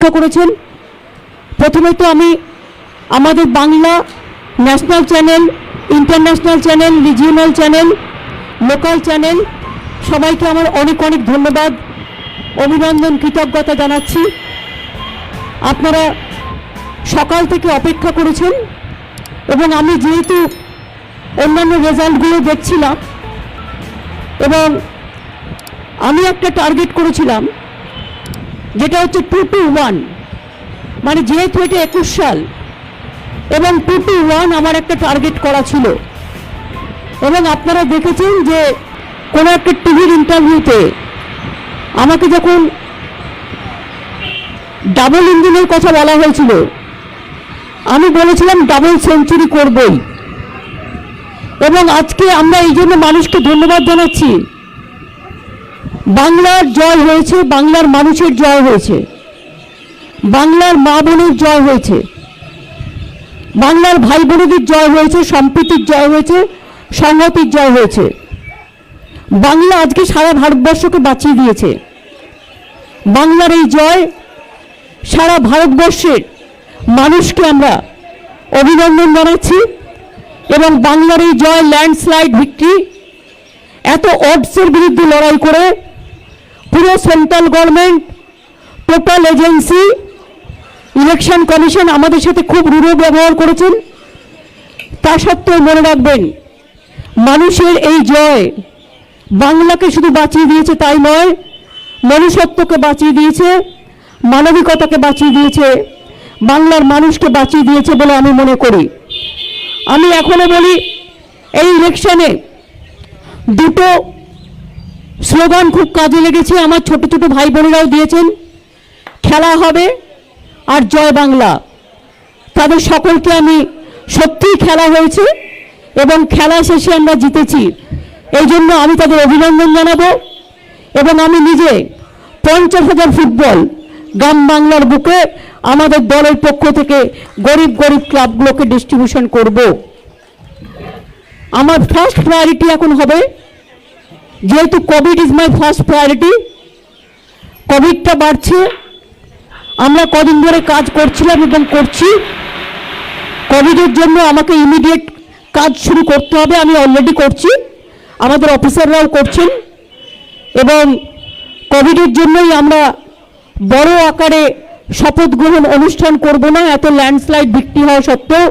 করেছেন। প্রথমে তো আমি আমাদের Bangla national channel, international channel, regional channel, local channel সবাইকে আমার অনেক অনেক ধন্যবাদ, অভিনন্দন, কৃতজ্ঞতা জানাচ্ছি। আপনারা সকাল থেকে অপেক্ষা করেছেন এবং আমি যেহেতু অন্যান্য রেজাল্টগুলো দেখছিলাম এবং আমি একটা টার্গেট করেছিলাম যেটা হচ্ছে 2-1, মানে যেহেতু এটা 21 সাল এবং 2-1 আমার একটা টার্গেট করা ছিল। এবং আপনারা দেখেছেন যে কোনো একটা টিভির ইন্টারভিউতে আমাকে যখন ডাবল ইঞ্জিনের কথা বলা হয়েছিল আমি বলেছিলাম ডাবল সেঞ্চুরি করবই। এবং আজকে আমরা এই জন্য মানুষকে ধন্যবাদ জানাচ্ছি, বাংলার জয় হয়েছে, বাংলার মানুষের জয় হয়েছে, বাংলার মা বোনের জয় হয়েছে, বাংলার ভাই বোনদের জয় হয়েছে, সম্প্রীতির জয় হয়েছে, সংহতির জয় হয়েছে। বাংলা আজকে সারা ভারতবর্ষকে বাঁচিয়ে দিয়েছে। বাংলার এই জয় সারা ভারতবর্ষের মানুষকে আমরা অভিনন্দন জানাচ্ছি। এবং বাংলার এই জয় ল্যান্ডস্লাইড ভিক্টরি, এত অডসের বিরুদ্ধে লড়াই করে পুরো central government, total agency, election commission আমাদের সাথে খুব রূঢ় ব্যবহার করেছেন। তা সত্ত্বেও মনে রাখবেন, মানুষের এই জয় বাংলাকে শুধু বাঁচিয়ে দিয়েছে তাই নয়, মনুষ্যত্বকে বাঁচিয়ে দিয়েছে, মানবিকতাকে বাঁচিয়ে দিয়েছে, বাংলার মানুষকে বাঁচিয়ে দিয়েছে বলে আমি মনে করি। আমি এখনো বলি, এই ইলেকশনে দুটো স্লোগান খুব কাজে লেগেছে, আমার ছোট ছোট ভাই বোনেরাও দিয়েছেন, খেলা হবে আর জয় বাংলা। তাদের সকলকে আমি সত্যিই খেলা হয়েছে এবং খেলা শেষে আমরা জিতেছি, এই জন্য আমি তাদের অভিনন্দন জানাবো। এবং আমি নিজে 50,000 ফুটবল গ্রাম বাংলার বুকে আমাদের দলের পক্ষ থেকে গরিব গরিব ক্লাবগুলোকে ডিস্ট্রিবিউশন করব। আমার ফার্স্ট প্রায়োরিটি এখন হবে, যেহেতু COVID is my first priority, কোভিডটা বাড়ছে, আমরা কদিন ধরে কাজ করছিলাম এবং করছি। কোভিডের জন্য আমাকে ইমিডিয়েট কাজ শুরু করতে হবে, আমি অলরেডি করছি, আমাদের অফিসাররাও করছেন। এবং কোভিডের জন্যই আমরা বড় আকারে শপথ গ্রহণ অনুষ্ঠান করব না, এত ল্যান্ডস্লাইড ভিক্টরি হওয়া সত্ত্বেও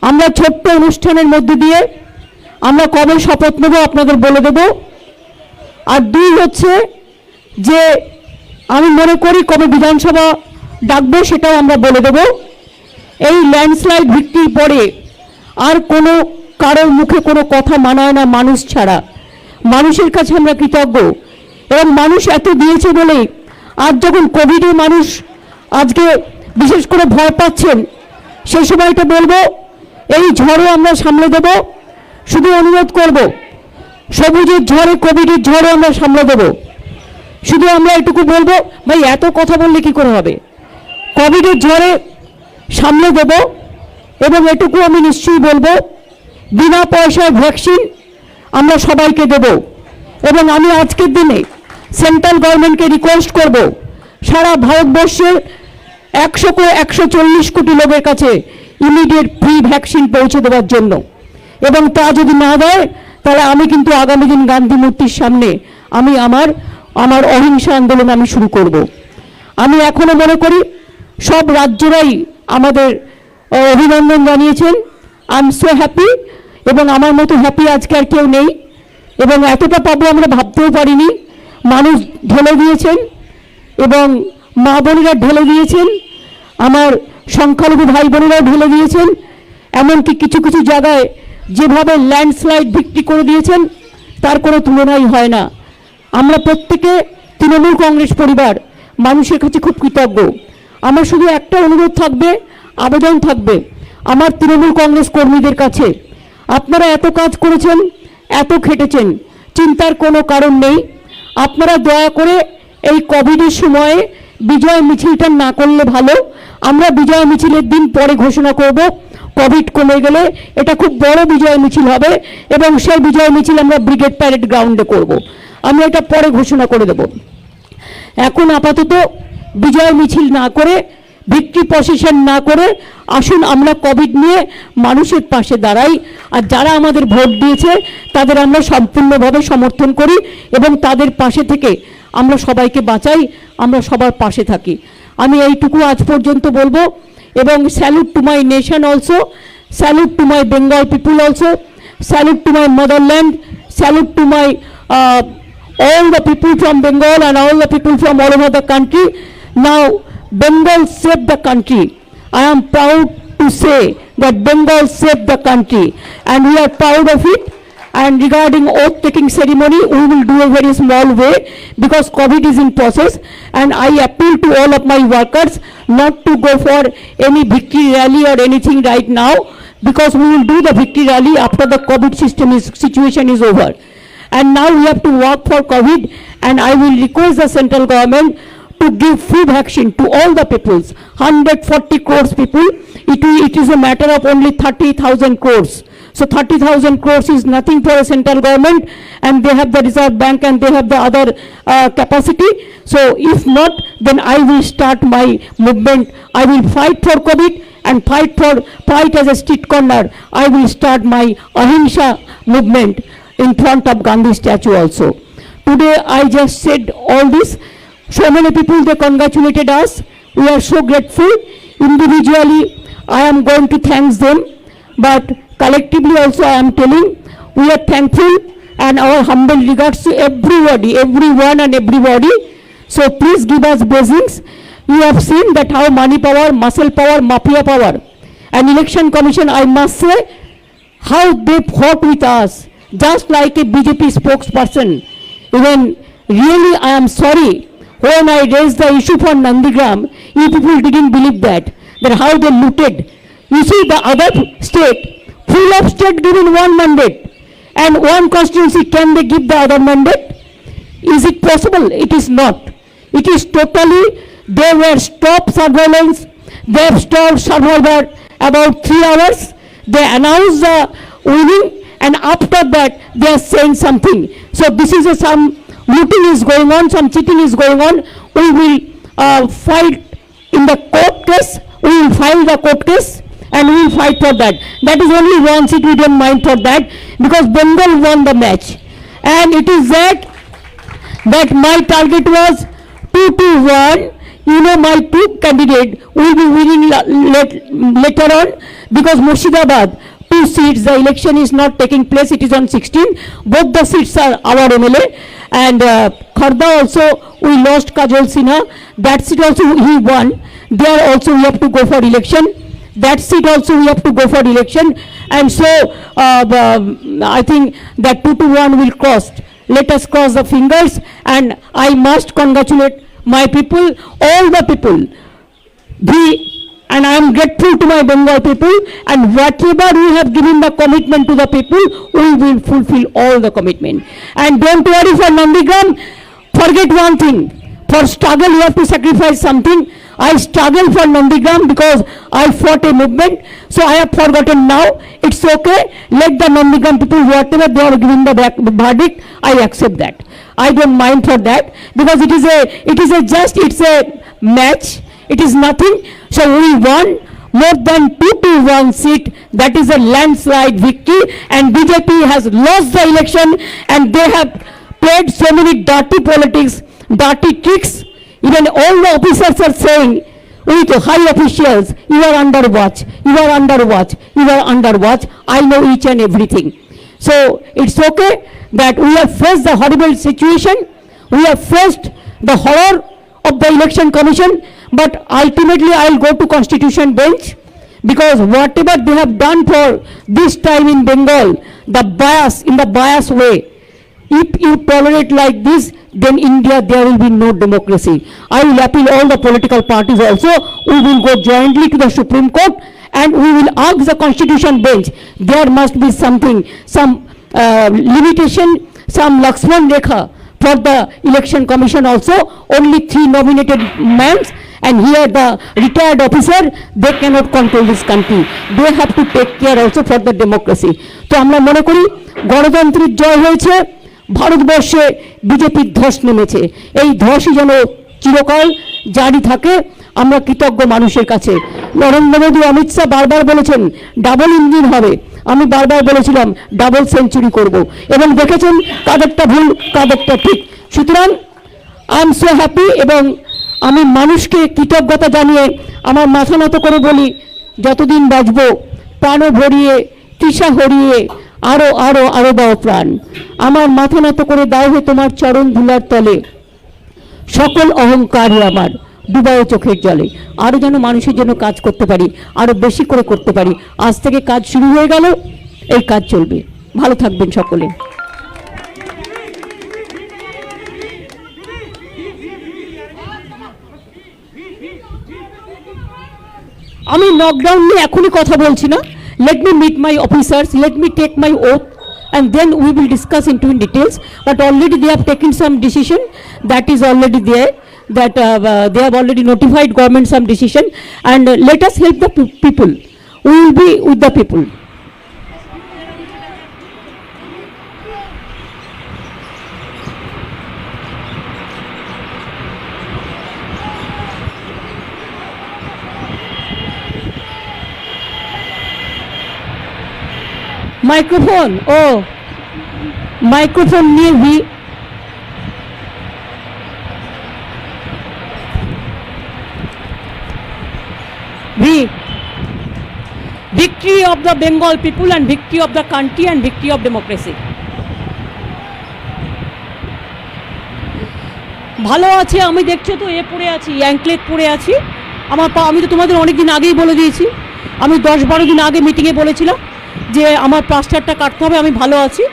আমরা ছোট্ট অনুষ্ঠানের মধ্যে দিয়ে আমরা কবে শপথ নেব আপনাদের বলে দেব। আর দুই হচ্ছে যে আমি মনে করি কবে বিধানসভা ডাকবো সেটাও আমরা বলে দেব। এই ল্যান্ডস্লাইড ভিক্টরির পরে আর কোনো কারোর মুখে কোনো কথা মানায় না মানুষ ছাড়া। মানুষের কাছে আমরা কৃতজ্ঞ এবং মানুষ এত দিয়েছে বলেই আজ যখন কোভিডে মানুষ আজকে বিশেষ করে ভয় পাচ্ছেন, সেই সময়টা বলবো এই ঝড়ও আমরা সামলে দেব। শুধু অনুরোধ করব, সবুজের ঝড়ে কোভিডের ঝড়ও আমরা সামলে দেব। শুধু আমরা এটুকু বলবো, ভাই এত কথা বললে কি করে হবে, কোভিডের ঝড়ে সামলে দেব। এবং এটুকু আমি নিশ্চয়ই বলবো, বিনা পয়সায় ভ্যাকসিন আমরা সবাইকে দেব। এবং আমি আজকের দিনে সেন্ট্রাল গভর্নমেন্টকে রিকোয়েস্ট করব, সারা ভারতবর্ষের 140 কোটি লোকের কাছে ইমিডিয়েট ফ্রি ভ্যাকসিন পৌঁছে দেওয়ার জন্য। এবং তা যদি না দেয় তাহলে আমি কিন্তু আগামী দিন গান্ধী মূর্তির সামনে আমি আমার অহিংসা আন্দোলন আমি শুরু করব। আমি এখনো মনে করি সব রাজ্যরাই আমাদের অভিনন্দন জানিয়েছেন। আই এম সো হ্যাপি, এবং আমার মতো হ্যাপি আজকে আর কেউ নেই। এবং এতটা পাবো আমরা ভাবতেও পারিনি। মানুষ ঢেলে দিয়েছেন এবং মা বোনেরা ঢেলে দিয়েছেন, আমার সংখ্যালঘু ভাই বোনেরাও ঢেলে দিয়েছেন। এমনকি কিছু কিছু জায়গায় যেভাবে ল্যান্ডস্লাইড ভিক্টরি করে দিয়েছেন তার কোনো তুলনাই হয় না। আমরা প্রত্যেকে তৃণমূল কংগ্রেস পরিবার মানুষের কাছে খুব কৃতজ্ঞ। আমার শুধু একটা অনুরোধ থাকবে, আবেদন থাকবে আমার তৃণমূল কংগ্রেস কর্মীদের কাছে, আপনারা এত কাজ করেছেন, এত খেটেছেন, চিন্তার কোনো কারণ নেই। আপনারা দয়া করে এই কোভিডের সময়ে বিজয় মিছিলটা না করলে ভালো। আমরা বিজয় মিছিলের দিন পরে ঘোষণা করব, কোভিড কমে গেলে এটা খুব বড় বিজয় মিছিল হবে এবং সেই বিজয় মিছিল আমরা ব্রিগেড প্যারেড গ্রাউন্ডে করব। আমি এটা পরে ঘোষণা করে দেব। এখন আপাতত বিজয় মিছিল না করে, ভিক্টরি প্রসেশন না করে আসুন আমরা কোভিড নিয়ে মানুষের পাশে দাঁড়াই। আর যারা আমাদের ভোট দিয়েছে তাদের আমরা সম্পূর্ণভাবে সমর্থন করি এবং তাদের পাশে থেকে আমরা সবাইকে বাঁচাই, আমরা সবার পাশে থাকি। আমি এইটুকু আজ পর্যন্ত বলবো এবং salute to my nation also, salute to my Bengal people also, salute to my motherland, salute to my all the people from Bengal and all the people from all over the country. Now Bengal saved the country. I am proud to say that Bengal saved the country and we are proud of it. And regarding oath taking ceremony, we will do a very small way because COVID is in process, and I appeal to all of my workers not to go for any victory rally or anything right now, because we will do the victory rally after the COVID situation is over. And now we have to work for COVID, and I will request the central government to give free vaccine to all the peoples, 140 crores people. It is a matter of only 30,000 crores. So 30,000 crores is nothing for a central government, and they have the Reserve Bank and they have the other capacity. So if not, then I will start my movement. I will fight for COVID and fight as a street corner. I will start my Ahimsa movement in front of Gandhi statue also. Today I just said all this. So many people, they congratulated us. We are so grateful. Individually I am going to thank them, but collectively also I am telling we are thankful and our humble regards to everybody, everyone and everybody. So please give us blessings. You have seen that how money power, muscle power, mafia power, and election commission, I must say, how they fought with us, just like a BJP spokesperson. Even really I am sorry, when I raised the issue for Nandigram, you people didn't believe that how they looted. You see the other state, full of state given one mandate, and one constituency, can they give the other mandate? Is it possible? It is not. It is totally, they were stopped surveillance, they have stopped survivor about 3 hours, they announced the winning, and after that they are saying something. So this is some looting is going on, some cheating is going on. We will fight in the court case, we will file the court case, and we will fight for that. That is only one seat, we don't mind for that, because Bengal won the match. And it is that my target was 2-1. You know, my two candidate will be winning later on, because Murshidabad, 2 seats, the election is not taking place, it is on 16. Both the seats are our MLA. And Kharda also, we lost Kajol Sinha. That seat also he won. There also we have to go for election. That seat also we have to go for election. And so I think that 2-1 will cross. Let us cross the fingers. And I must congratulate my people, all the people. And I am grateful to my Bengal people, and whatever we have given the commitment to the people, we will fulfill all the commitment. And don't worry for Nandigram, forget one thing, for struggle you have to sacrifice something. I struggle for Nandigram because I fought a movement, so I have forgotten now. It's okay, let the Nandigram people, whatever they are giving the verdict, I accept that. I don't mind for that, because it's a match. It is nothing. So we won more than 2-1 seat. That is a landslide victory. And BJP has lost the election, and they have played so many dirty politics, dirty tricks. Even all the officers are saying, with high officials, you are under watch, you are under watch, you are under watch. I know each and everything. So it's okay that we have faced the horrible situation. We have faced the horror of the election commission. But ultimately I will go to Constitution bench, because whatever they have done for this time in Bengal, the bias, in the bias way, if you tolerate like this, then India, there will be no democracy. I will appeal all the political parties also. We will go jointly to the Supreme Court, and we will ask the Constitution bench. There must be something, some limitation, some Lakshman Rekha for the election commission also. Only 3 nominated men. And here the retired officer, they cannot control this country. They have to take care also for the democracy. তো আমরা মনে করি গণতন্ত্রের জয় হয়েছে, ভারতবর্ষে বিজেপির ধস নেমেছে। এই ধসই যেন চিরকাল জারি থাকে আমরা কৃতজ্ঞ মানুষের কাছে। নরেন্দ্র মোদী, অমিত শাহ বারবার বলেছেন ডাবল ইঞ্জিন হবে, আমি বারবার বলেছিলাম ডাবল সেঞ্চুরি করব, এবং দেখেছেন কাদেরটা ভুল কাদেরটা ঠিক। সুতরাং আই এম সো হ্যাপি, এবং আমি মানুষকে কৃতজ্ঞতা জানিয়ে আমার মাথা নত করে বলি, যতদিন বাঁচব প্রাণ ভরিয়ে তৃষা হরিয়ে আরো আরো আরো দাও প্রাণ। আমার মাথা নত করে দাও হে তোমার চরণ ধুলার তলে, সকল অহংকারই আমার ডুবাও চোখের জলে। আরও যেন মানুষের জন্য কাজ করতে পারি, আরও বেশি করে করতে পারি। আজ থেকে কাজ শুরু হয়ে গেল, এই কাজ চলবে। ভালো থাকবেন সকলে। আমি নকডাউন নিয়ে এখনই কথা বলছি না। Let me meet my officers, let me take my oath, and then we will discuss into in details. But already they have taken some decision, that is already there, that they have already notified government some decision, and let us help the people. We will be with the people. Microphone, oh, microphone near V. Victory of the Bengal people and victory of the country and victory of democracy. ভালো আছে, আমি দেখছো তো পড়ে আছি, anklet পড়ে আছি। আমি তো তোমাদের অনেক দিন আগেই বলে দিয়েছি, আমি 10-12 দিন আগে মিটিংয়ে বলেছিলাম যে আমার প্লাস্টারটা কাটতে হবে। আমি ভালো আছি,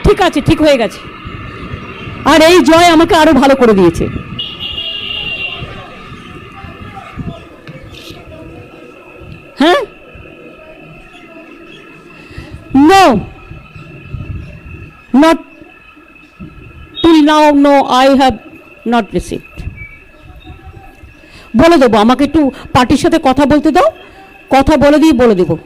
ঠিক আছে, ঠিক হয়ে গেছে। আর এই জয় আমাকে আরো ভালো করে দিয়েছে। হ্যাঁ, no, not till now, no, I have not received. বলে দেবো, আমাকে একটু পার্টির সাথে কথা বলতে দাও, কথা বলে দিয়ে বলে দেবো।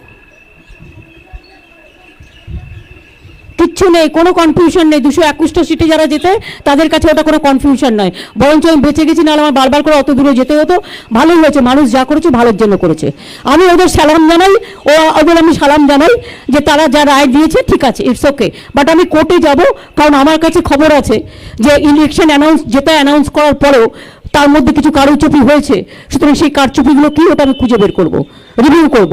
কিচ্ছু নেই, কোনো কনফিউশন নেই। 221টা সিটে যারা যেতে তাদের কাছে ওটা কোনো কনফিউশন নয়। বরঞ্চ আমি বেঁচে গেছি, নাহলে আমার বারবার করে অত দূরে যেতে হতো। ভালোই হয়েছে, মানুষ যা করেছে ভালোর জন্য করেছে। আমি ওদের সালাম জানাই, ওদের আমি সালাম জানাই যে তারা যা রায় দিয়েছে ঠিক আছে, ইটস ওকে। বাট আমি কোর্টে যাব, কারণ আমার কাছে খবর আছে যে ইলেকশন যেটা অ্যানাউন্স করার পরেও তার মধ্যে কিছু কারচুপি হয়েছে। সুতরাং সেই কারচুপিগুলো কি, ওটা আমি খুঁজে বের করব, রিভিউ করব,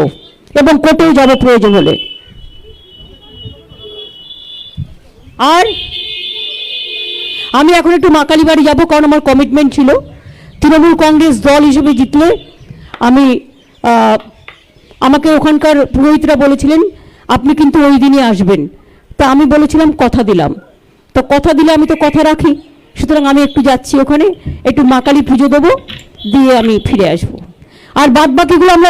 এবং কোর্টেও যাব প্রয়োজন হলে। আর আমি এখন একটু মা কালী বাড়ি যাবো, কারণ আমার কমিটমেন্ট ছিল। তৃণমূল কংগ্রেস দল হিসেবে জিতলে আমি, আমাকে ওখানকার পুরোহিতরা বলেছিলেন আপনি কিন্তু ওই দিনই আসবেন। তা আমি বলেছিলাম কথা দিলাম, তো কথা দিলে আমি তো কথা রাখি। সুতরাং আমি একটু যাচ্ছি ওখানে, একটু মা কালী পুজো দেবো, দিয়ে আমি ফিরে আসবো। আর বাদ বাকিগুলো আমরা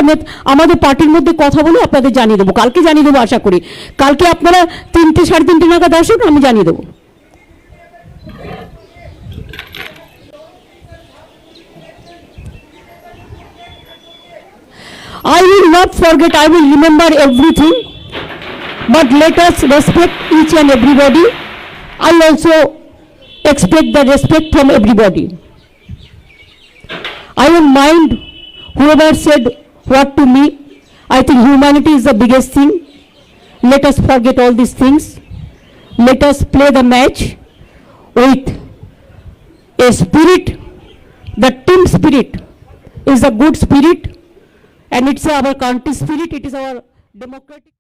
আমাদের পার্টির মধ্যে কথা বলে আপনাদের জানিয়ে দেবো। কালকে জানিয়ে দেবো আশা করি। কালকে আপনারা 3-3:30 নাগাদ আসুন, আমি জানিয়ে দেবো। I will not forget, I will remember everything, but let us respect each and everybody. I also expect the respect from everybody. I don't mind whoever said what to me. I think humanity is the biggest thing. Let us forget all these things. Let us play the match with a spirit. The team spirit is a good spirit, and it's our country spirit. It is our democratic